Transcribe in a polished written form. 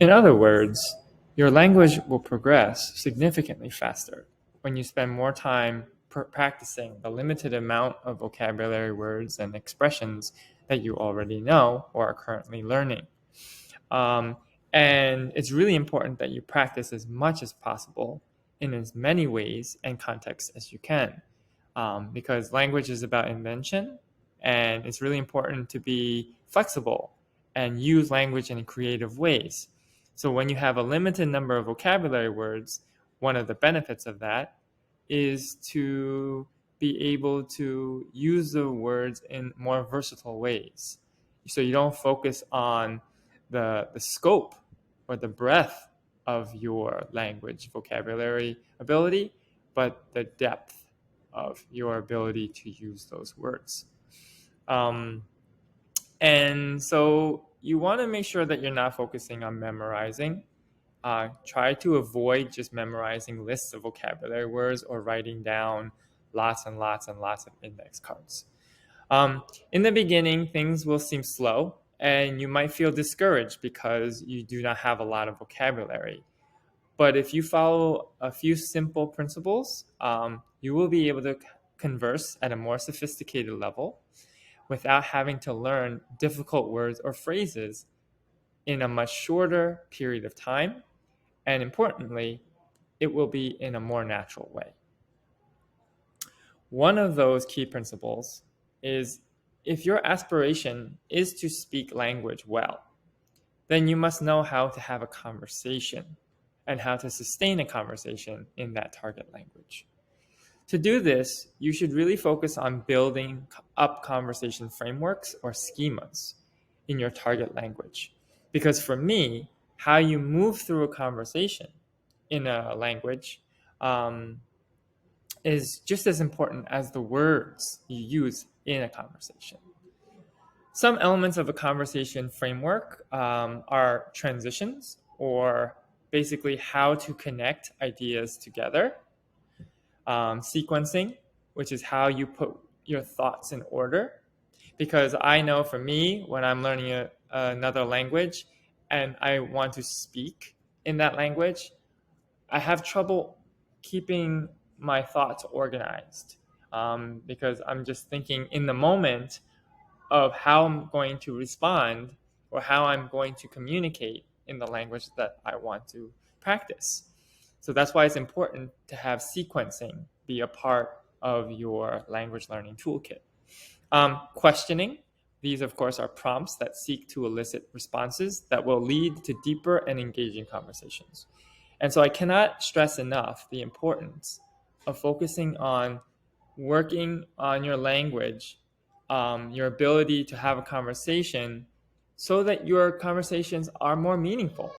In other words, your language will progress significantly faster when you spend more time practicing the limited amount of vocabulary words and expressions that you already know or are currently learning. Um, and it's really important that you practice as much as possible in as many ways and contexts as you can, because language is about invention, and it's really important to be flexible and use language in creative ways. So when you have a limited number of vocabulary words, one of the benefits of that is to be able to use the words in more versatile ways. So you don't focus on the scope or the breadth of your language vocabulary ability, but the depth of your ability to use those words. Um, and so you want to make sure that you're not focusing on memorizing. Try to avoid just memorizing lists of vocabulary words or writing down lots and lots and lots of index cards. In the beginning, things will seem slow and you might feel discouraged because you do not have a lot of vocabulary. But if you follow a few simple principles, you will be able to converse at a more sophisticated level without having to learn difficult words or phrases in a much shorter period of time. And importantly, it will be in a more natural way. One of those key principles is if your aspiration is to speak language well, then you must know how to have a conversation and how to sustain a conversation in that target language. To do this, you should really focus on building up conversation frameworks or schemas in your target language. Because for me, how you move through a conversation in a language is just as important as the words you use in a conversation. Some elements of a conversation framework are transitions, or basically how to connect ideas together, sequencing, which is how you put your thoughts in order. Because I know for me, when I'm learning another language and I want to speak in that language, I have trouble keeping my thoughts organized, because I'm just thinking in the moment of how I'm going to respond or how I'm going to communicate in the language that I want to practice. So that's why it's important to have sequencing be a part of your language learning toolkit. Questioning. These, of course, are prompts that seek to elicit responses that will lead to deeper and engaging conversations. And so I cannot stress enough the importance of focusing on working on your language, your ability to have a conversation, so that your conversations are more meaningful